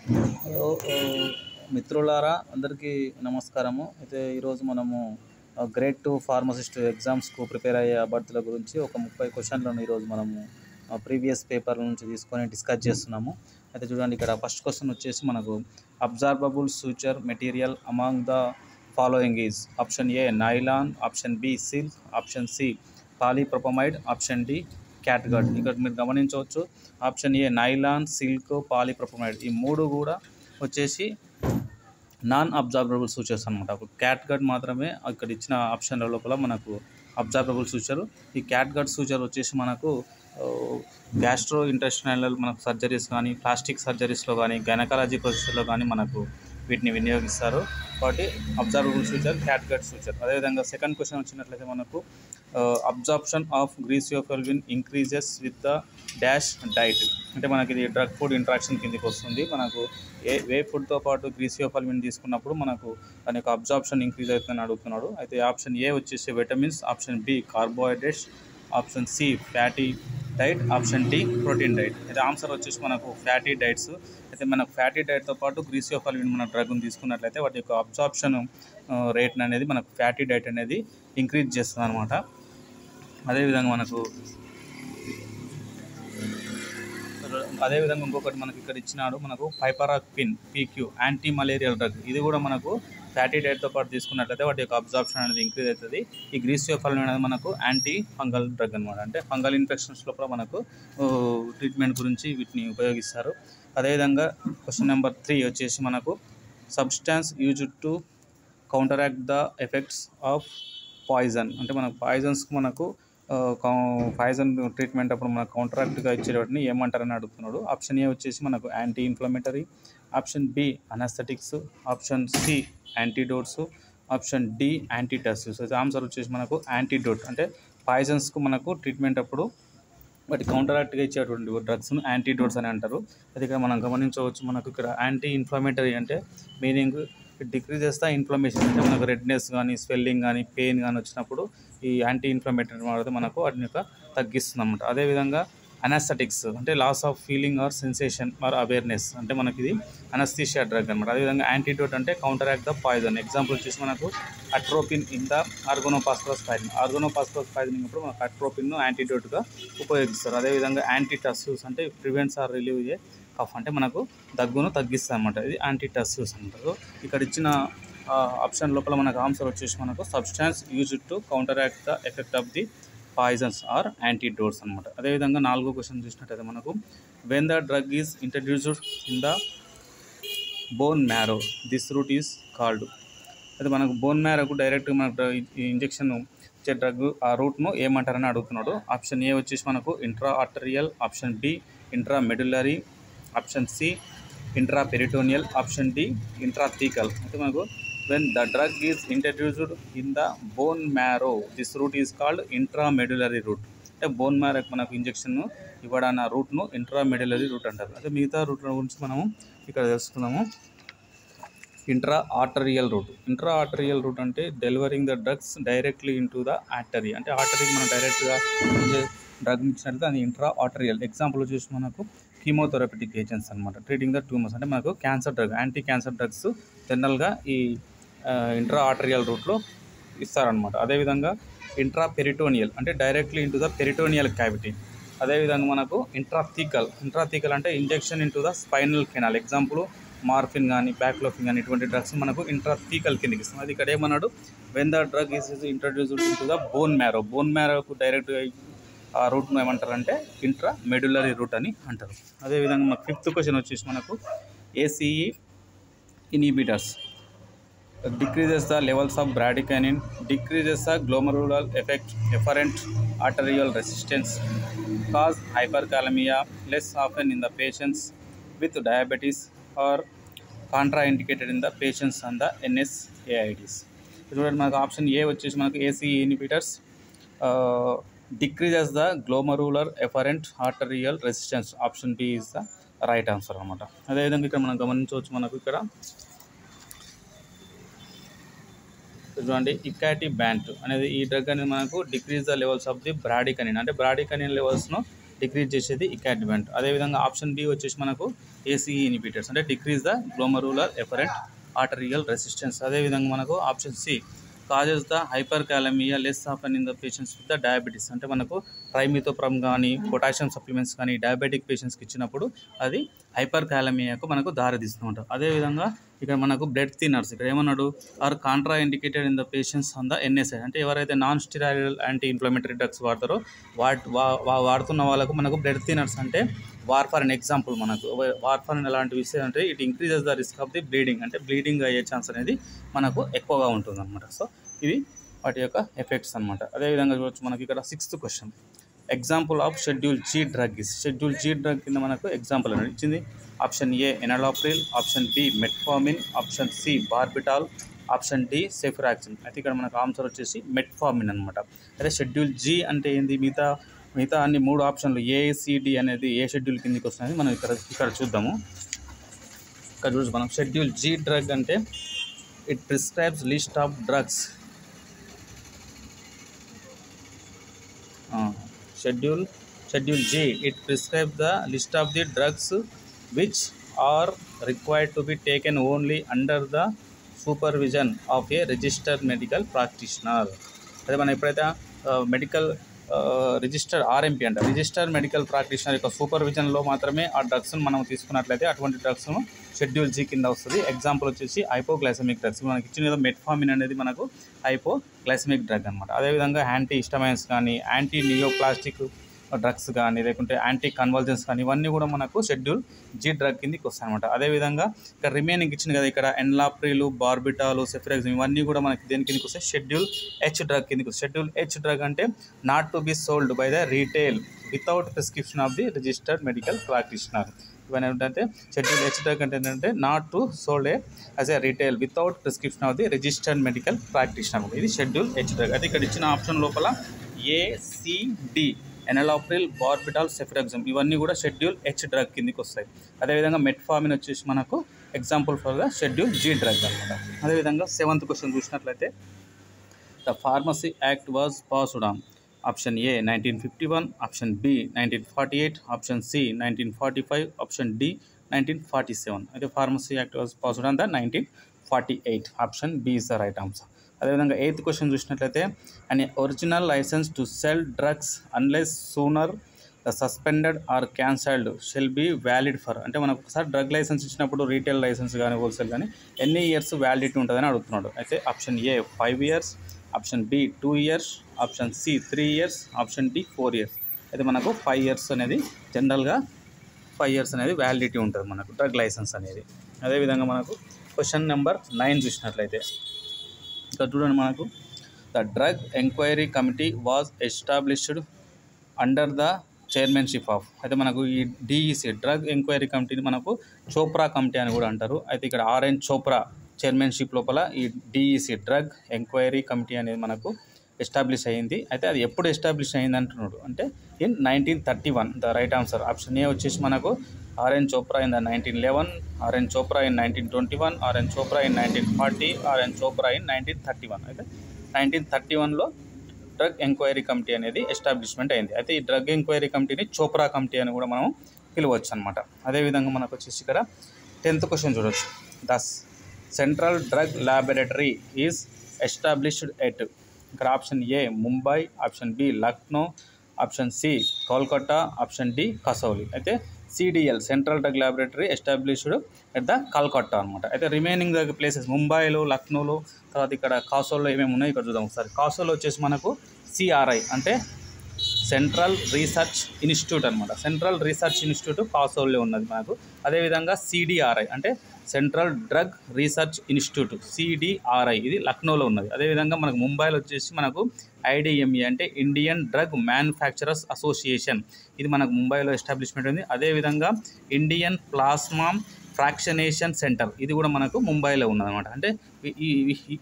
Hello మిత్రులారా, అందరికీ నమస్కారము. అయితే ఈరోజు మనము గ్రేడ్ 2 ఫార్మసిస్ట్ ఎగ్జామ్స్కు ప్రిపేర్ అయ్యే అభ్యర్థుల గురించి ఒక 30 క్వశ్చన్లను ఈరోజు మనము ప్రీవియస్ పేపర్ నుంచి తీసుకొని డిస్కస్ చేస్తున్నాము. అయితే చూడండి, ఇక్కడ ఫస్ట్ క్వశ్చన్ వచ్చేసి మనకు absorbable suture material among the following is option A nylon, option B silk, option C polypropamide, option D catgut. ఇక్కడ మీరు గమనించవచ్చు, option A nylon, silk, polypropamide ఈ మూడు కూడా వచ్చేసి నాన్ అబ్జార్బబుల్ సూచర్స్ అనమాట. క్యాట్గట్ మాత్రమే ఇక్కడ ఇచ్చిన ఆప్షన్ల లోపల మనకు అబ్జార్బబుల్ సూచరు. ఈ క్యాట్గట్ సూచర్ వచ్చేసి మనకు గ్యాస్ట్రో ఇంటెస్టైనల్ మనకు సర్జరీస్ కానీ, ప్లాస్టిక్ సర్జరీస్లో కానీ, గైనకాలజీ ప్రొసెస్లో కానీ మనకు వీటిని వినియోగిస్తారు. కాబట్టి అబ్జార్బబుల్ సూచర్, క్యాట్గట్ సూచర్. అదేవిధంగా సెకండ్ క్వశ్చన్ వచ్చినట్లయితే మనకు absorption of griseofulvin increases with the dash diet. అంటే మనకి ఇది డ్రగ్ ఫుడ్ ఇంట్రాక్షన్ కిందకి వస్తుంది. మనకు ఏ ఫుడ్తో పాటు గ్రీసియోఫెల్విన్ తీసుకున్నప్పుడు మనకు దాని యొక్క అబ్జార్ప్షన్ ఇంక్రీజ్ అవుతుందని అడుగుతున్నాడు. అయితే ఆప్షన్ ఏ వచ్చేసి vitamins, option B carbohydrates, option C fatty diet, option D protein diet. అయితే ఆన్సర్ వచ్చేసి మనకు ఫ్యాటీ డైట్స్. అయితే మనకు ఫ్యాటీ డైట్తో పాటు గ్రీసియోఫెల్విన్ మన డ్రగ్ని తీసుకున్నట్లయితే వాటి యొక్క అబ్జార్ప్షన్ రేట్ అనేది మనకు ఫ్యాటీ డైట్ అనేది ఇంక్రీజ్ చేస్తుంది అనమాట. అదేవిధంగా ఇంకొకటి మనకి ఇక్కడ ఇచ్చినాడు, మనకు పైపరాక్పిన్ పీక్యూ యాంటీ మలేరియల్ డ్రగ్. ఇది కూడా మనకు ఫ్యాటీ డైట్తో పాటు తీసుకున్నట్లయితే వాటి యొక్క అబ్జార్ప్షన్ అనేది ఇంక్రీజ్ అవుతుంది. ఈ గ్రీసియోఫెల్విన్ అనేది మనకు యాంటీ ఫంగల్ డ్రగ్ అనమాట. అంటే ఫంగల్ ఇన్ఫెక్షన్స్ లోపల మనకు ట్రీట్మెంట్ గురించి వీటిని ఉపయోగిస్తారు. అదేవిధంగా క్వశ్చన్ నెంబర్ 3 వచ్చేసి మనకు substance used to counteract the effects of poison. అంటే మనకు పాయిజన్స్కి మనకు పాయిజన్ ట్రీట్మెంట్ అప్పుడు మనకు కౌంటరాక్ట్గా ఇచ్చే వాటిని ఏమంటారని అడుగుతున్నాడు. ఆప్షన్ ఏ వచ్చేసి మనకు anti inflammatory, option B anaesthetics, option C antidotes, option D antitussives. అయితే ఆన్సర్ వచ్చేసి మనకు యాంటీడోట్. అంటే పాయిజన్స్కు మనకు ట్రీట్మెంట్ అప్పుడు వాటి కౌంటరాక్ట్గా ఇచ్చేటువంటి డ్రగ్స్ను యాంటీడోట్స్ అని అంటారు. అది ఇక్కడ మనం గమనించవచ్చు. మనకు ఇక్కడ యాంటీ ఇన్ఫ్లమేటరీ అంటే మీనింగ్ డిక్రీజ్ చేస్తా ఇన్ఫ్లమేషన్. అంటే మనకు రెడ్నెస్ కానీ, స్వెల్లింగ్ కానీ, పెయిన్ కానీ వచ్చినప్పుడు ఈ యాంటీ ఇన్ఫ్లమేటరీ అనేది మనకు వాటిని యొక్క తగ్గిస్తుంది అన్నమాట. అదేవిధంగా అనస్థెటిక్స్ అంటే loss of feeling or sensation or awareness. అంటే మనకి ఇది అనస్థీషియా డ్రగ్ అనమాట. అదేవిధంగా యాంటీడోట్ అంటే కౌంటరాక్ట్ ద పాయిజన్. ఎగ్జాంపుల్ వచ్చేసి మనకు atropine in the organophosphorus poison. Organophosphorus poisoning అప్పుడు మనకు అట్రోపిన్ను యాంటీడోట్గా ఉపయోగిస్తారు. అదేవిధంగా యాంటీటసివ్స్ అంటే prevents or relieve a cough. అంటే మనకు దగ్గును తగ్గిస్తుంది అనమాట. ఇది యాంటీటసివ్స్ అంటారు. ఇక్కడ ఇచ్చిన ఆప్షన్ లోపల మనకు ఆన్సర్ వచ్చేసి మనకు substance used to counteract the effect of the poisons or antidotes అనమాట. అదేవిధంగా 4వ క్వశ్చన్ చూసినట్టయితే మనకు when the drug is introduced in the bone marrow this route is called. అయితే మనకు బోన్ మ్యారోకు డైరెక్ట్గా మనకు ఇంజెక్షన్ ఇచ్చే డ్రగ్ ఆ రూట్ను ఏమంటారని అడుగుతున్నాడు. ఆప్షన్ ఏ వచ్చేసి మనకు intra arterial, option B intra medullary, option C intra peritoneal, option D intrathecal. అయితే మనకు when the drug is introduced in the bone marrow this route is called intramedullary route. అంటే bone మ్యారోకి మనకు injection ఇవ్వడాన రూట్ను ఇంట్రామెడులరీ route అంటారు. అదే మిగతా రూట్ల గురించి మనము ఇక్కడ తెలుసుకుందాము. Intra arterial route. Intra arterial route అంటే delivering the drugs directly into the artery. అంటే ఆర్టరీకి మనం డైరెక్ట్గా డ్రగ్ ఇచ్చినట్లయితే అది ఇంట్రా ఆర్టరియల్. ఎగ్జాంపుల్ వచ్చేసి మనకు కీమోథెరపెటిక్ ఏజెంట్స్ అనమాట. Treating the tumours. అంటే మనకు cancer drug, anti cancer drugs జనరల్గా ఈ ఇంట్రా ఆర్టరియల్ రూట్లో ఇస్తారనమాట. అదేవిధంగా ఇంట్రా పెరిటోనియల్ అంటే directly into the peritoneal cavity. అదేవిధంగా మనకు ఇంట్రాథీకల్ అంటే injection into the spinal canal. Example morphine కానీ, బ్యాక్లోఫిన్ కానీ ఇటువంటి డ్రగ్స్ మనకు ఇంట్రాథీకల్ కిందకి ఇస్తుంది. అది ఇక్కడ ఏమన్నాడు, when the drug is introduced into the bone marrow. Bone మ్యారోకు డైరెక్ట్గా ఆ రూట్ను ఏమంటారంటే ఇంట్రా మెడులరీ రూట్ అని అంటారు. అదేవిధంగా మనకు 5th క్వశ్చన్ వచ్చేసి మనకు ACE inhibitors decreases the levels of bradykinin, decreases the glomerular effect, efferent arterial resistance, cause hyperkalemia less often in the patients with diabetes or contraindicated in the patients on the NSAIDs. చూడండి, మనకు option A వచ్చేసి మనకు ACE inhibitors decreases the glomerular efferent arterial resistance. Option D is the right answer అనమాట. అదేవిధంగా ఇక్కడ మనం గమనించవచ్చు, మనకు ఇక్కడ చూడండి ఇకాటి బ్యాంట్ అనేది ఈ డ్రగ్ అనేది మనకు decrease the levels of the bradykinin. అంటే బ్రాడికనిన్ లెవెల్స్ను డిక్రీజ్ చేసేది ఇకాటి బ్యాంట్. అదేవిధంగా ఆప్షన్ బి వచ్చేసి మనకు ఏసీఈ ఇన్హిబిటర్స్ అంటే decrease the glomerular efferent arterial resistance. అదేవిధంగా మనకు option C causes the hyperkalaemia less often in the patients with the diabetes. అంటే మనకు ట్రైమిథోప్రమ్ కానీ పొటాషియం సప్లిమెంట్స్ కానీ డయాబెటిక్ పేషెంట్స్కి ఇచ్చినప్పుడు అది హైపర్ క్యాలమియాకు మనకు దారితీస్తూ ఉంటారు. అదేవిధంగా ఇక్కడ మనకు బ్లడ్ థిన్నర్స్ ఇక్కడ ఏమన్నాడు are contraindicated in the patients on the NSI. అంటే ఎవరైతే non steroidal anti inflammatory drugs వాడతారో వాడుతున్న వాళ్ళకు మనకు బ్లడ్ థిన్నర్స్ అంటే వార్ఫారిన్ ఎగ్జాంపుల్ మనకు వార్ఫారిన్ ఎలాంటివి ఇస్తే అంటే it increases the risk of the bleeding అంటే బ్లీడింగ్ అయ్యే ఛాన్స్ అనేది మనకు ఎక్కువగా ఉంటుంది అనమాట. సో ఇవి వాటి యొక్క ఎఫెక్ట్స్ అనమాట. అదేవిధంగా చూడవచ్చు మనకి ఇక్కడ 6th question example of schedule G drug is. Schedule G drug కింద మనకు ఎగ్జాంపుల్ అనేది ఇచ్చింది. Option A enalapril, option B metformin, option C barbital, option D cefroxin. అయితే ఇక్కడ మనకు ఆన్సర్ వచ్చేసి మెట్ఫార్మిన్ అనమాట. అదే షెడ్యూల్ జీ అంటే ఏంది, మిగతా అన్ని 3 ఆప్షన్లు ఏసిడి అనేది ఏ షెడ్యూల్ కిందకి వస్తుంది మనం ఇక్కడ చూద్దాము. ఇక్కడ చూసి మనం షెడ్యూల్ జీ డ్రగ్ అంటే it prescribes list of drugs. Schedule G it prescribes the list of the drugs which are required to be taken only under the supervision of a registered medical practitioner. అదే మనం ఎప్పుడైతే medical registered RMP అంటే registered medical practitioner యొక్క సూపర్విజన్లో మాత్రమే ఆ డ్రగ్స్ను మనం తీసుకున్నట్లయితే అటువంటి డ్రగ్స్ను షెడ్యూల్ జీ కింద వస్తుంది. ఎగ్జాంపుల్ వచ్చేసి హైపోగ్లైసెమిక్ డ్రగ్స్ మనకి ఇచ్చిన కదా మెట్ఫార్మిన్ అనేది మనకు హైపోగ్లైసెమిక్ డ్రగ్ అనమాట. అదేవిధంగా యాంటీ హిస్టమైన్స్ కానీ యాంటీ నియోప్లాస్టిక్ డ్రగ్స్ కానీ లేకుంటే యాంటీ కన్వల్జెన్స్ కానీ ఇవన్నీ కూడా మనకు షెడ్యూల్ జీ డ్రగ్ కిందకి వస్తాయి అనమాట. అదేవిధంగా ఇక్కడ రిమైనింగ్ ఇచ్చింది కదా ఇక్కడ ఎన్లాప్రిలు, బార్బిటాలు, సెఫ్రాక్సిన్ ఇవన్నీ కూడా మనకి దేని కిందకి వస్తాయి షెడ్యూల్ హెచ్ డ్రగ్ కిందకి వస్తాయి. షెడ్యూల్ హెచ్ డ్రగ్ అంటే not to be sold by the retail without prescription of the registered medical practitioner. ఇవన్నీ ఏంటంటే షెడ్యూల్ హెచ్ డ్రగ్ అంటే ఏంటంటే not to sold as a retail without prescription of the registered medical practitioner. ఇది schedule H drug. అయితే ఇక్కడ ఇచ్చిన option లోపల ACD ఎనలాప్రిల్, బార్బిటాల్, సెఫ్రాక్సిన్ ఇవన్నీ కూడా షెడ్యూల్ హెచ్ డ్రగ్ కిందకి వస్తాయి. అదేవిధంగా మెట్ఫార్మిన్ వచ్చేసి మనకు example for the schedule G drug అనమాట. అదేవిధంగా 7th క్వశ్చన్ చూసినట్లయితే the pharmacy act was passed on option A 1951, option B 1948, option C 1945, option D 1947. అయితే pharmacy act was passed on the 1948. Option B is the right answer. అదేవిధంగా 8th question చూసినట్లయితే and original licence to sell drugs unless sooner the suspended or cancelled shall be valid for. అంటే మనకు ఒకసారి drug licence ఇచ్చినప్పుడు retail licence కానీ wholesale కానీ ఎన్ని years validity ఉంటుందని అడుగుతున్నాడు. అయితే option A 5 years, option B 2 years, option C 3 years, option D 4 years. అయితే మనకు 5 years అనేది జనరల్గా 5 years అనేది వ్యాలిడిటీ ఉంటుంది మనకు డ్రగ్ లైసెన్స్ అనేది. అదేవిధంగా మనకు క్వశ్చన్ నెంబర్ 9 చూసినట్లయితే ఇక్కడ చూడండి మనకు the drug enquiry committee was established under the chairmanship of. అయితే మనకు ఈ డిఈసి డ్రగ్ ఎంక్వైరీ కమిటీని మనకు చోప్రా కమిటీ అని కూడా అంటారు. అయితే ఇక్కడ ఆర్ఎన్ చోప్రా చైర్మన్షిప్ లోపల ఈ డిఈసి డ్రగ్ ఎంక్వైరీ కమిటీ అనేది మనకు ఎస్టాబ్లిష్ అయ్యింది. అయితే అది ఎప్పుడు ఎస్టాబ్లిష్ అయింది అంటున్నాడు అంటే in 1931. The right answer option A వచ్చేసి మనకు RN Chopra in the 1911, RN Chopra in 1921, RN Chopra in 1940, RN Chopra in 1931. అయితే 1931లో డ్రగ్ ఎంక్వైరీ కమిటీ అనేది ఎస్టాబ్లిష్మెంట్ అయింది. అయితే ఈ డ్రగ్ ఎంక్వైరీ కమిటీని చోప్రా కమిటీ అని కూడా మనం పిలవచ్చు అనమాట. అదేవిధంగా మనకు వచ్చేసి ఇక్కడ 10th క్వశ్చన్ చూడవచ్చు. The central drug laboratory is established at. ఇక్కడ option A Mumbai, option B Lucknow, option C Kolkata, option D Kasauli. అయితే CDL central drug laboratory established at the Calcutta అనమాట. అయితే రిమైనింగ్ ద ప్లేసెస్ ముంబైలో, లక్నోలో, తర్వాత ఇక్కడ కాసోల్లో ఏమేమి ఉన్నాయో ఇక్కడ చూద్దాం ఒకసారి. కాసోల్లో వచ్చేసి మనకు సిఆర్ఐ అంటే సెంట్రల్ రీసెర్చ్ ఇన్స్టిట్యూట్ అనమాట. సెంట్రల్ రీసెర్చ్ ఇన్స్టిట్యూట్ కాసోల్లో ఉన్నది మనకు. అదేవిధంగా సిడిఆర్ఐ అంటే central drug research institute CDRI ఇది లక్నోలో ఉన్నది. అదేవిధంగా మనకు ముంబైలో వచ్చేసి మనకు ఐడిఎంఏ అంటే ఇండియన్ డ్రగ్ మ్యానుఫ్యాక్చరర్స్ అసోసియేషన్ ఇది మనకు ముంబైలో ఎస్టాబ్లిష్మెంట్ ఉంది. అదేవిధంగా ఇండియన్ ప్లాస్మా ఫ్రాక్షనేషన్ సెంటర్ ఇది కూడా మనకు ముంబైలో ఉన్నదన్నమాట. అంటే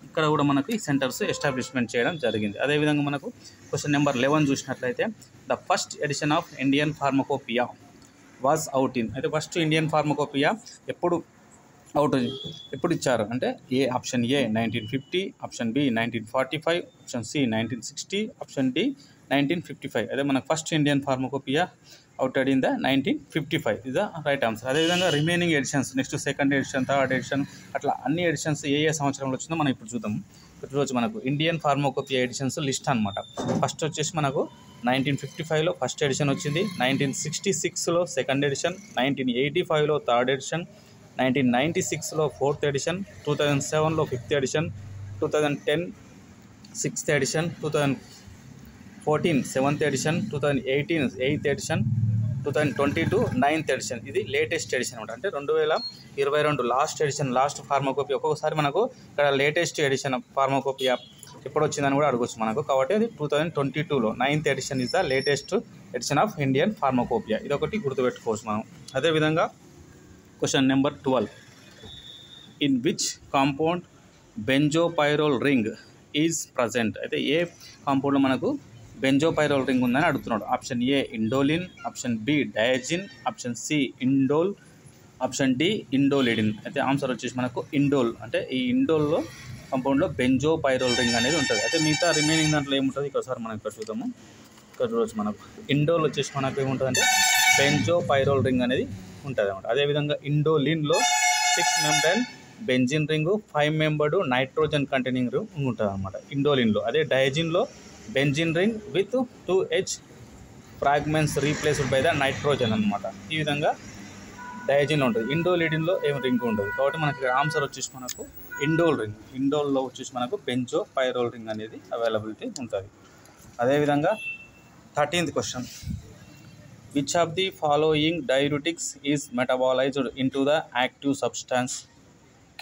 ఇక్కడ కూడా మనకు ఈ సెంటర్స్ ఎస్టాబ్లిష్మెంట్ చేయడం జరిగింది. అదేవిధంగా మనకు క్వశ్చన్ నెంబర్ 11 చూసినట్లయితే the first edition of Indian pharmacopoeia was out in. అయితే ఫస్ట్ ఇండియన్ ఫార్మకోపియా ఎప్పుడు ఇచ్చారు అంటే option A 1950, option B 1945, option C 1960, option D 1955. అదే మనకు first Indian pharmacopoeia outed in the 1955 ఇది ద రైట్ ఆన్సర్. అదేవిధంగా remaining editions next second edition, third edition అట్లా అన్ని ఎడిషన్స్ ఏ సంవత్సరంలో వచ్చిందో మనం ఇప్పుడు చూద్దాం. ఇప్పుడు చూడవచ్చు మనకు ఇండియన్ ఫార్మోకోపియా ఎడిషన్స్ లిస్ట్ అనమాట. ఫస్ట్ వచ్చేసి మనకు 1955లో ఫస్ట్ ఎడిషన్ వచ్చింది, 1966లో సెకండ్ ఎడిషన్, 1985లో థర్డ్ ఎడిషన్, 1996లో ఫోర్త్ ఎడిషన్, 2007లో fifth edition, 2010 sixth edition, 2014 seventh edition, 2018 eighth edition, 2022 ninth edition. ఇది లేటెస్ట్ ఎడిషన్ అనమాట. అంటే 2022 లాస్ట్ ఎడిషన్, లాస్ట్ ఫార్మోకోపియా. ఒక్కొక్కసారి మనకు ఇక్కడ లేటెస్ట్ ఎడిషన్ ఫార్మోకోపియా ఎప్పుడు వచ్చిందని కూడా అడగొచ్చు మనకు. కాబట్టి అది 2022లో ninth edition is the latest edition of Indian pharmacopoeia. ఇది ఒకటి గుర్తుపెట్టుకోవచ్చు మనం. అదేవిధంగా question number 12, in which compound benzopyrrole ring is present. అయితే ఏ కాంపౌండ్లో మనకు బెంజోపైరోల్ రింగ్ ఉందని అడుగుతున్నాడు. Option A indoline, option B diazine, option C indole, option D indolidine. అయితే ఆన్సర్ వచ్చేసి మనకు ఇండోల్. అంటే ఈ ఇండోల్లో కాంపౌండ్లో బెంజోపైరోల్ రింగ్ అనేది ఉంటుంది. అయితే మిగతా రిమైనింగ్ దాంట్లో ఏముంటుంది ఒకసారి మనం ఇక్కడ చూద్దాము. ఇక్కడ చూడవచ్చు మనకు ఇండోల్ వచ్చేసి మనకు ఏముంటుందంటే బెంజోపైరోల్ రింగ్ అనేది ఉంటుంది అనమాట. అదేవిధంగా ఇండోలిన్లో 6 membered benzene ring, 5 membered nitrogen containing ring ఉంటుంది అనమాట ఇండోలిన్లో. అదే డయాజిన్లో benzene ring with 2H fragments replaced by the nitrogen అనమాట. ఈ విధంగా డయాజిన్లో ఉంటుంది. ఇండోలిడిన్లో ఏం రింగ్ ఉండదు. కాబట్టి మనకి ఆన్సర్ వచ్చేసి మనకు ఇండోల్ రింగ్. ఇండోల్లో వచ్చేసి మనకు బెంజోపైరోల్ రింగ్ అనేది అవైలబిలిటీ ఉంటుంది. అదేవిధంగా 13th question, which of the following diuretics is metabolised into the active substance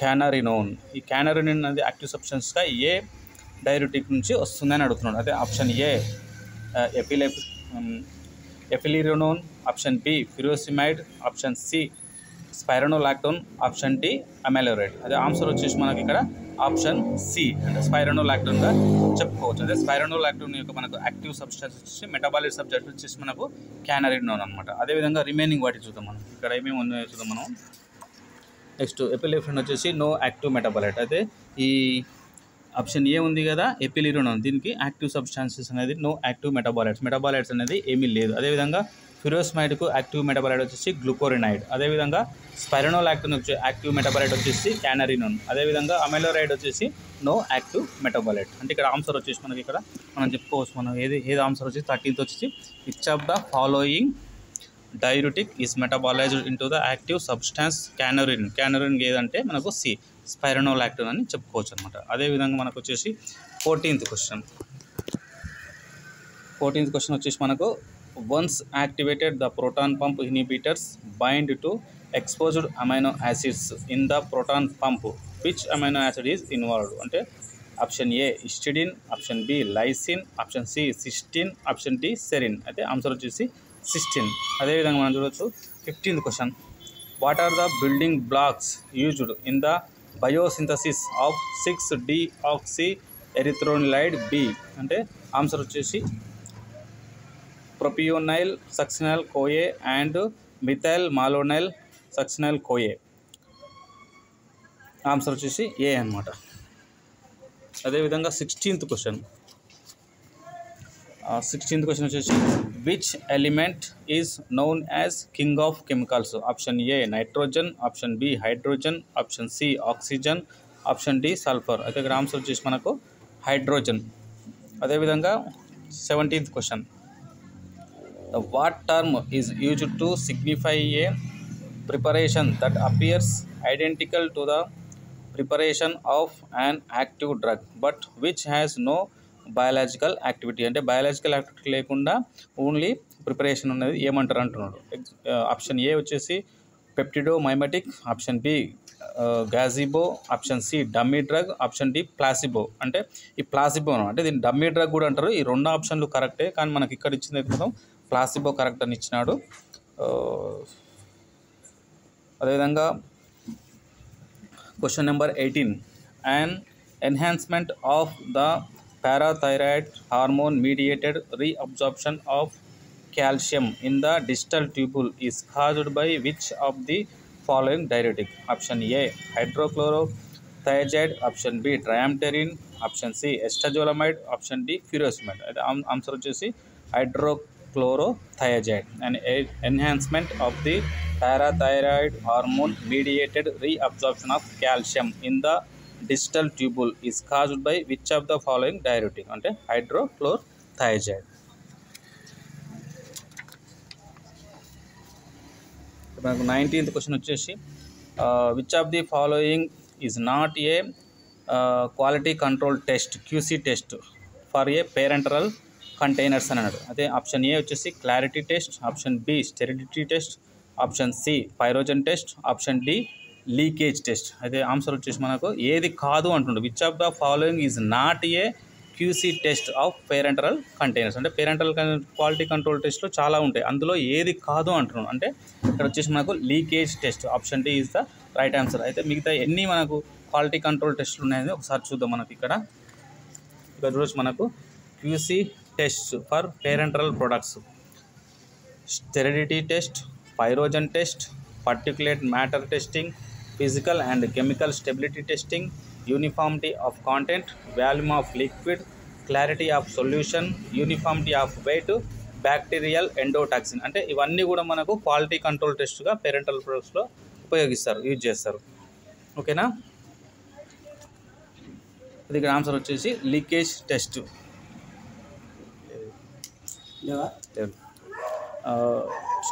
canrenone. ఈ క్యానరినోన్ అనేది యాక్టివ్ సబ్స్టాన్స్గా ఏ డైయూరిటిక్ నుంచి వస్తుందని అడుగుతున్నాడు. అయితే option A eplerenone, option B furosemide, option C spironolactone, option D amiloride. అదే ఆన్సర్ వచ్చేసి మనకి ఇక్కడ ఆప్షన్ సి అంటే స్పైరనోలాక్టోన్గా చెప్పుకోవచ్చు. అదే స్పైరనోలాక్టోన్ యొక్క మనకు యాక్టివ్ సబ్స్టాన్స్ వచ్చేసి మెటబాలిక్ సబ్జెక్ట్ వచ్చేసి మనకు క్యానరినోన్ అనమాట. అదేవిధంగా రిమైనింగ్ వాటి చూద్దాం మనం. ఇక్కడ ఏమేమి ఉన్నాయో చూద్దాం మనం. నెక్స్ట్ ఎపిలిఫ్రిన్ వచ్చేసి నో యాక్టివ్ మెటబాలైట్. అయితే ఈ ఆప్షన్ ఏ ఉంది కదా ఎపిలిరినోన్, దీనికి యాక్టివ్ సబ్స్టాన్సెస్ అనేది నో యాక్టివ్ మెటబాలైట్స్ అనేది ఏమీ లేదు. అదేవిధంగా ఫ్యూరోస్మైడ్కు యాక్టివ్ మెటబాలైట్ వచ్చేసి గ్లూకోరినైడ్. అదేవిధంగా స్పైరనోలాక్టోన్ వచ్చే యాక్టివ్ మెటబాలైట్ వచ్చేసి క్యానరినోన్. అదేవిధంగా అమెలోరైడ్ వచ్చేసి నో యాక్టివ్ మెటబాలైట్. అంటే ఇక్కడ ఆన్సర్ వచ్చేసి మనకి ఇక్కడ మనం చెప్పుకోవచ్చు. మనం ఏది ఆన్సర్ వచ్చేసి 13th వచ్చేసి which of the following diuretic is metabolised into the active substance canrenone. Canrenone ఏదంటే మనకు సి స్పైరనోలాక్టోన్ అని చెప్పుకోవచ్చు అనమాట. అదేవిధంగా మనకు వచ్చేసి 14th క్వశ్చన్ వచ్చేసి మనకు once activated the proton pump inhibitors bind to exposed amino acids in the proton pump which amino acid is involved. అంటే option A histidine, option B lysine, option C cysteine, option D serine. అయితే answer వచ్చేసి cysteine. అదేవిధంగా మనం చూడవచ్చు 15th question, what are the building blocks used in the biosynthesis of 6-deoxy erythronolide B. అంటే answer వచ్చేసి propionyl succinyl CoA and methyl malonyl succinyl కోయే. Answer వచ్చేసి A అనమాట. అదేవిధంగా 16th క్వశ్చన్ వచ్చేసి which element is known as king of chemicals. Option A nitrogen, option B hydrogen, option C oxygen, option D sulphur. అయితే ఇక్కడ answer వచ్చేసి మనకు hydrogen. అదేవిధంగా 17th question, what term is used to signify a preparation that appears identical to the preparation of an active drug but which has no biological activity. అంటే biological activity లేకుండా only preparation అనేది ఏమంటారు అంటున్నాడు. Option A వచ్చేసి peptidomimetic, option B gazebo, option C dummy drug, option D placebo. అంటే ఈ placebo అంటే దీన్ని డమ్మీ డ్రగ్ కూడా అంటారు. ఈ రెండు ఆప్షన్లు కరెక్టే, కానీ మనకి ఇక్కడ ఇచ్చింది అయితే ప్లాసిబో కరెక్ట్ అని ఇచ్చినాడు. అదేవిధంగా question number 18, an enhancement of the parathyroid hormone mediated reabsorption of calcium in the distal tubule is caused by which of the following diuretic. Option A hydrochlorothiazide, option B triamterene, option C estrazolamide, option D furosemide. అయితే answer వచ్చేసి hydrochlorothiazide hydrochlorothiazide, an enhancement of the parathyroid hormone mediated reabsorption of calcium in the distal tubule is caused by which of the following diuretic అంటే hydrochlorothiazide. మనకు 19th question వచ్చేసి which of the following is not a quality control test QC test for a parenteral containers అని అన్నాడు. అదే option A వచ్చేసి clarity test, option B sterility test, option C pyrogen test, option D leakage test. అయితే answer వచ్చేసి మనకు ఏది కాదు అంటుండే. Which of the following is not a QC test of parenteral containers అంటే పేరెంటల్ క్వాలిటీ కంట్రోల్ టెస్ట్లో చాలా ఉంటాయి, అందులో ఏది కాదు అంటున్నాం. అంటే ఇక్కడ వచ్చేసి మనకు leakage test, option D is the right answer. అయితే మిగతా ఎన్ని మనకు క్వాలిటీ కంట్రోల్ టెస్ట్లు ఉన్నాయని ఒకసారి చూద్దాం. మనకి ఇక్కడ చూడొచ్చు మనకు QC test for parenteral products, sterility test, pyrogen test, particulate matter testing, physical and chemical stability testing, uniformity of content, volume of liquid, clarity of solution, uniformity of weight, bacterial endotoxin. అంటే ఇవన్నీ కూడా మనకు quality control టెస్ట్గా parental ప్రొడక్ట్స్లో ఉపయోగిస్తారు, use చేస్తారు. ఓకేనా, ఇది ఇక్కడ ఆన్సర్ వచ్చేసి leakage test.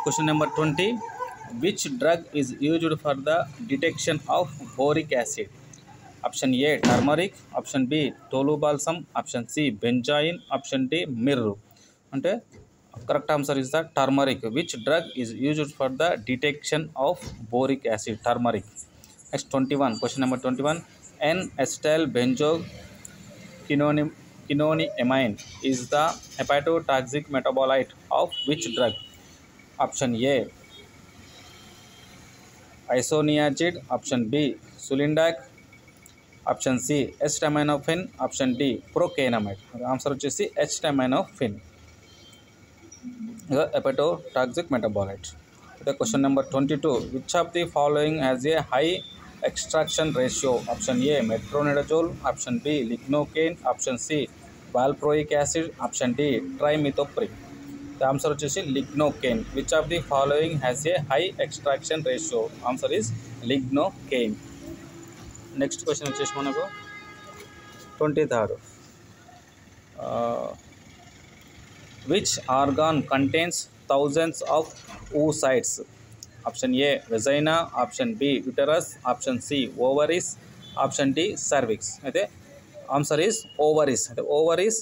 Question number 20, which drug is used for the detection of boric acid? Option A turmeric, option B tolu balsam, option C benzoin, option D myrrh. అంటే correct answer is the turmeric. Which drug is used for the detection of boric acid? Turmeric. Next 21, question number 21, N-acetyl benzoquinoamine is the hepatotoxic metabolite of which drug? Option A isoniazid, option B sulindac, option C acetaminophen, option D procainamide. Answer వచ్చేసి acetaminophen, hepatotoxic metabolite. అయితే question number 22, which of the following has a high extraction ratio? Option A metronidazole, option B lignocaine, option C valproic acid, option D trimethoprim. Answer వచ్చేసి lignocaine. Which of the following has a high extraction ratio? Answer is lignocaine. Next question వచ్చేసి మనకు 23rd, which organ contains thousands of oocytes? Option A vagina, option B uterus, option C ovaries, option D cervix. అయితే answer is ovaries. అయితే ovaries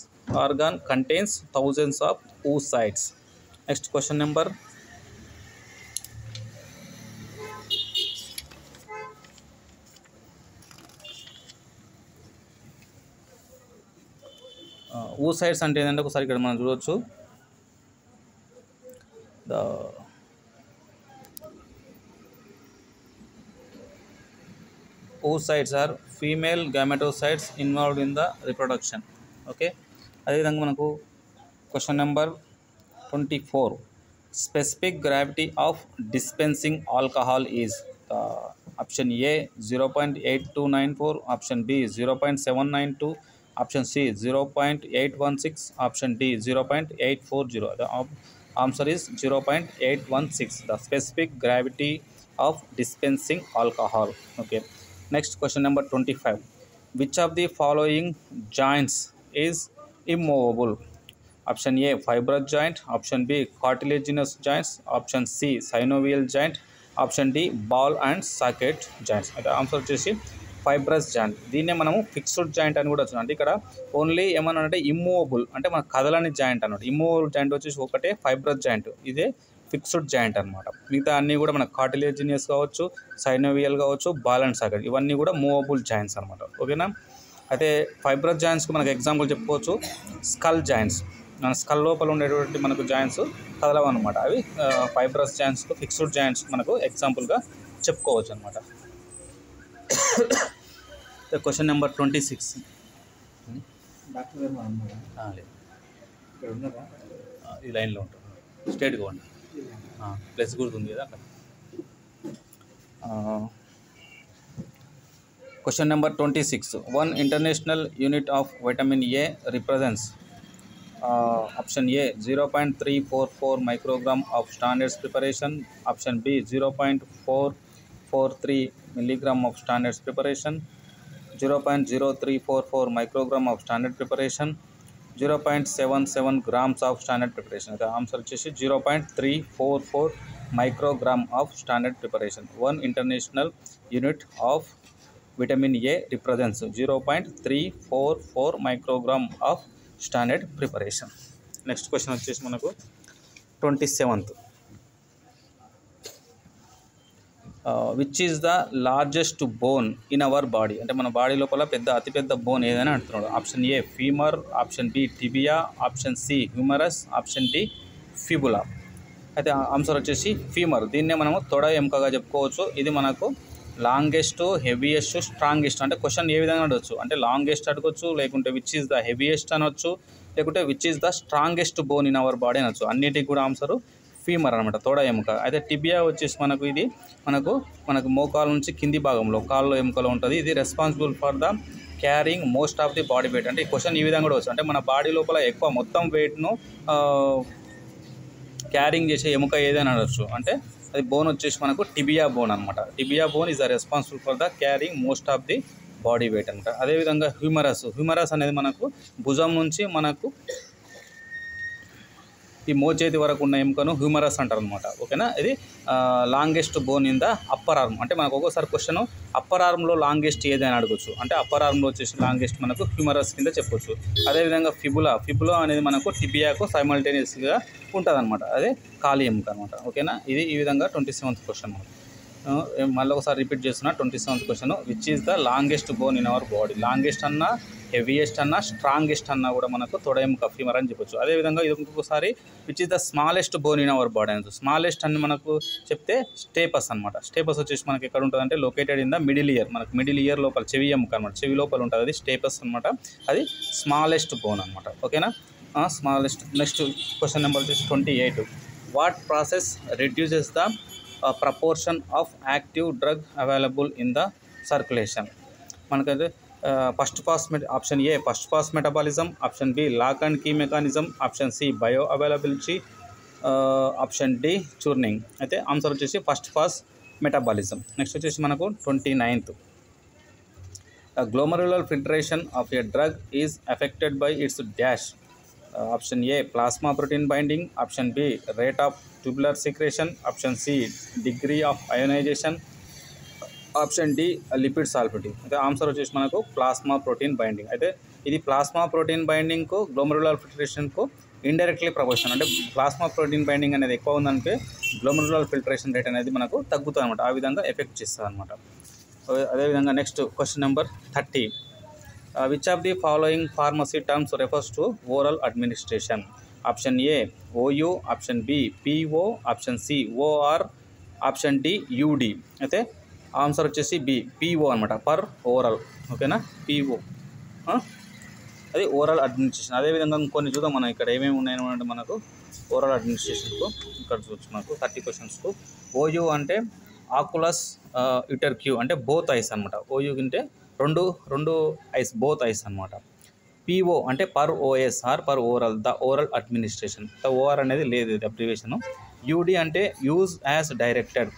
organ contains thousands of oocytes. Next question number 'oocytes' అంటే ఏంటంటే ఒకసారి ఇక్కడ మనం చూడవచ్చు. The oocytes are female gametocytes involved in the reproduction. Okay, అదేవిధంగా మనకు question number 24, specific gravity of dispensing alcohol is? Option A 0.8294, option B 0.792, option C 0.816, option D 0.840. The answer is 0.816, the specific gravity of dispensing alcohol. Okay, next question number 25, which of the following joints is immovable? Option A fibrous joint, option B cartilaginous joints, option C synovial joint, option D ball and socket joints. అయితే answer వచ్చేసి fibrous joint. దీన్నే మనము fixed joint అని కూడా వచ్చింది. అంటే ఇక్కడ only ఏమన్నా అంటే ఇమ్మూవబుల్ అంటే మన కదలని జాయింట్ అన్నమాట. ఇమ్మూవబుల్ జాయింట్ వచ్చేసి ఒకటే ఫైబ్రస్ జాయింట్, ఇదే ఫిక్స్డ్ జాయింట్ అనమాట. మిగతా అన్నీ కూడా మనకు కార్టిలేజినియస్ కావచ్చు, సైనోవియల్ కావచ్చు, బాల్ అండ్ సాకెట్, ఇవన్నీ కూడా మూవబుల్ జాయింట్స్ అనమాట. ఓకేనా, అయితే ఫైబ్రస్ జాయింట్స్కి మనకు ఎగ్జాంపుల్ చెప్పుకోవచ్చు స్కల్ జాయింట్స్. మన స్కల్ లోపల ఉండేటువంటి మనకు జాయింట్స్ కదలవు అనమాట. అవి ఫైబ్రస్ జాయింట్స్కు ఫిక్స్డ్ జాయింట్స్ మనకు ఎగ్జాంపుల్గా చెప్పుకోవచ్చు అనమాట. క్వశ్చన్ నెంబర్ 26, ఈ లైన్లో ఉంటుంది, స్ట్రేట్గా ఉండి ప్లస్ గుర్తుంది కదా అక్కడ. Question number 26, 1 international unit of vitamin A represents option A 0.344 microgram of standards preparation, option B 0.443 milligram of standards preparation, 0.0344 microgram of standard preparation, 0.77 grams of standard preparation. The answer వచ్చేసి 0.344 microgram of standard preparation. 1 international unit of vitamin A represents 0.344 microgram of standard preparation. Next question వచ్చేసి మనకు 27th. Which is the largest bone in our body, అంటే మన body లోపల అతిపెద్ద bone ఏదైనా అంటున్నాడు. Option A femur, option B tibia, option C humerus, option D fibula. అయితే answer వచ్చేసి ఫీమర్. దీన్నే మనము తొడ ఎముకగా చెప్పుకోవచ్చు. ఇది మనకు లాంగెస్ట్, హెవీయెస్ట్, స్ట్రాంగెస్ట్, అంటే క్వశ్చన్ ఏ విధంగా అడగచ్చు అంటే లాంగెస్ట్ అడగచ్చు, లేకుంటే విచ్ ఈజ్ ద హెవీయెస్ట్ అనొచ్చు, లేకుంటే which is the strongest bone in our body అనొచ్చు. అన్నిటికి కూడా ఆన్సరు ఫీమర్ అనమాట, తోడ ఎముక. అయితే టిబియా వచ్చేసి మనకు ఇది మనకు మోకాల నుంచి కింది భాగంలో కాళ్ళలో ఎముకలో ఉంటుంది. ఇది responsible for the carrying most of the body weight. అంటే ఈ క్వశ్చన్ ఈ విధంగా కూడా వచ్చు, అంటే మన బాడీ లోపల ఎక్కువ మొత్తం వెయిట్ను క్యారింగ్ చేసే ఎముక ఏదైనా అనొచ్చు. అంటే అది బోన్ వచ్చేసి మనకు టిబియా బోన్ అనమాట. Tibia bone is the responsible for the carrying most of the body weight అనమాట. అదేవిధంగా హ్యూమరస్ అనేది మనకు భుజం నుంచి మనకు ఈ మోచేతి వరకు ఉన్న ఎముకను హ్యూమరస్ అంటారు అనమాట. ఓకేనా. ఇది longest bone in the upper arm. అంటే మనకు ఒక్కోసారి క్వశ్చన్ అప్పర్ ఆర్మ్లో లాంగెస్ట్ ఏదైనా అడగచ్చు. అంటే అప్పర్ ఆర్మ్లో వచ్చేసి లాంగెస్ట్ మనకు హ్యూమరస్ కింద చెప్పొచ్చు. అదేవిధంగా ఫిబులా అనేది మనకు టిబియాకు సైమల్టేనియస్గా ఉంటుంది అనమాట. అదే కాలి ఎముక అనమాట. ఓకేనా. ఇది ఈ విధంగా 27th క్వశ్చన్. మళ్ళీ ఒకసారి రిపీట్ చేస్తున్నా. 27th question, which is the longest bone in our body. Longest అన్నా, హెవీయెస్ట్ అన్నా, స్ట్రాంగెస్ట్ అన్నా కూడా మనకు తొడ ఎముక ఫీమర్ అని చెప్పొచ్చు. అదేవిధంగా ఇది ఇంకొకసారి which is the smallest bone in our body అని. స్మాలెస్ట్ అని మనకు చెప్తే స్టేపస్ అనమాట. స్టేపస్ వచ్చేసి మనకి ఎక్కడ ఉంటుంది అంటే located in the middle ear. మనకు మిడిల్ ఇయర్ లోపల చెవి ఎముక అనమాట, చెవి లోపల ఉంటుంది. అది స్టేపస్ అనమాట. అది స్మాలెస్ట్ బోన్ అనమాట. ఓకేనా. స్మాలెస్ట్. నెక్స్ట్ క్వశ్చన్ నెంబర్ వచ్చేసి 28. What process reduces the proportion of active drug available in the circulation. మనకైతే option A first pass metabolism, option B lock and key mechanism, option C bioavailability, option D churning. అయితే answer వచ్చేసి first pass metabolism. Next వచ్చేసి మనకు 29th. Glomerular filtration of a drug is affected by its dash. Option A plasma protein binding, option B rate of tubular secretion, option C degree of ionization, option D lipid solubility. అయితే answer వచ్చేసి మనకు plasma protein binding. అయితే ఇది plasma protein బైండింగ్కు glomerular ఫిల్టరేషన్కు indirectly proportional. అంటే plasma protein binding అనేది ఎక్కువ ఉందంటే గ్లోమరులర్ ఫిల్టరేషన్ రేట్ అనేది మనకు తగ్గుతుంది అనమాట. ఆ విధంగా ఎఫెక్ట్ చేస్తుంది అనమాట. అదేవిధంగా next question number 30. Which of the following pharmacy terms refers to oral administration. Option A OU, option B PO, option C OR, option D UD. అయితే ఆన్సర్ వచ్చేసి బి పిఓ అనమాట, పర్ ఓరల్. ఓకేనా. PO అది oral administration. అదేవిధంగా కొన్ని చూద్దాం మనం ఇక్కడ ఏమేమి ఉన్నాయన్నమాట. మనకు ఓరల్ అడ్మినిస్ట్రేషన్కు ఇక్కడ చూసి మనకు 30 క్వశ్చన్స్కు ఓయూ అంటే ఆకులస్ ఇటర్క్యూ అంటే బోత్ ఐస్ అనమాట. ఓయూ అంటే రెండు ఐస్, బోత్ ఐస్ అనమాట. పిఓ అంటే per OS or per oral, the oral administration. The OR అనేది లేదు, ఇది అబ్రివేషను. యూడి అంటే యూజ్ యాజ్ డైరెక్టెడ్.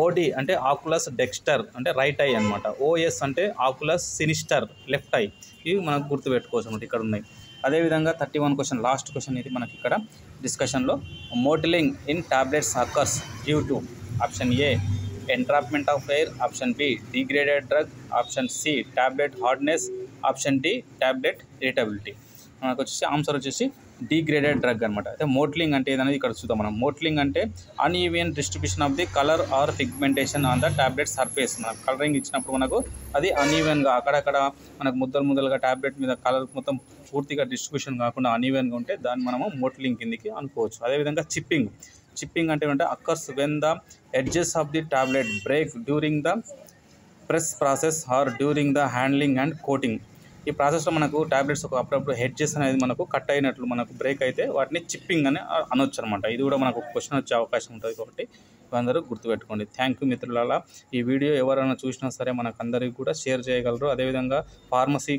ఓడి అంటే ఆకులస్ డెక్స్టర్ అంటే రైట్ ఐ అనమాట. ఓఎస్ అంటే ఆకులస్ సినిస్టర్ లెఫ్ట్ ఐ. ఇవి మనకు గుర్తుపెట్టుకోవచ్చు అనమాట, ఇక్కడ ఉన్నాయి. అదేవిధంగా 31 క్వశ్చన్, లాస్ట్ క్వశ్చన్ ఇది మనకి ఇక్కడ డిస్కషన్లో. Mottling in tablets occurs due to option A entrapment of air, option B degraded drug, option C tablet hardness, option D tablet irritability. మనకు వచ్చేసి ఆన్సర్ వచ్చేసి డీగ్రేడెడ్ డ్రగ్ అనమాట. అయితే మోట్లింగ్ అంటే ఏదనేది ఇక్కడ చూద్దాం మనం. మోట్లింగ్ అంటే uneven distribution of the colour or pigmentation on the tablet surface. మనకు కలరింగ్ ఇచ్చినప్పుడు మనకు అది అన్ఈవెన్గా అక్కడక్కడ మనకు ముద్దలుగా టాబ్లెట్ మీద కలర్ మొత్తం పూర్తిగా డిస్ట్రిబ్యూషన్ కాకుండా అన్ఈవెన్గా ఉంటే దాన్ని మనము మోట్లింగ్ కిందికి అనుకోవచ్చు. అదేవిధంగా చిప్పింగ్ అంటే ఏంటంటే occurs when the edges of the tablet break during the press process are during the handling and coating. ఈ ప్రాసెస్లో మనకు టాబ్లెట్స్ అప్పుడప్పుడు హెడ్జెస్ అనేది మనకు కట్ అయినట్లు మనకు బ్రేక్ అయితే వాటిని చిప్పింగ్ అని అనొచ్చు అనమాట. ఇది కూడా మనకు క్వశ్చన్ వచ్చే అవకాశం ఉంటుంది కాబట్టి అందరూ గుర్తుపెట్టుకోండి. థ్యాంక్ యూ మిత్రులారా. ఈ వీడియో ఎవరైనా చూసినా సరే మనకందరికి కూడా షేర్ చేయగలరు. అదేవిధంగా ఫార్మసీ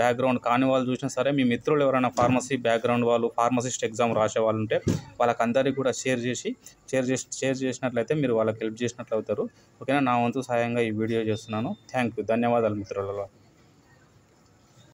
బ్యాక్గ్రౌండ్ కాని వాళ్ళు చూసినా సరే మీ మిత్రులు ఎవరైనా ఫార్మసీ బ్యాక్గ్రౌండ్ వాళ్ళు ఫార్మసిస్ట్ ఎగ్జామ్ రాసే వాళ్ళు ఉంటే వాళ్ళకందరికీ కూడా షేర్ చేసినట్లయితే మీరు వాళ్ళకి హెల్ప్ చేసినట్లు అవుతారు. ఓకేనా. నా వంతు సహాయంగా ఈ వీడియో చేస్తున్నాను. Thank you. ధన్యవాదాలు మిత్రులలో.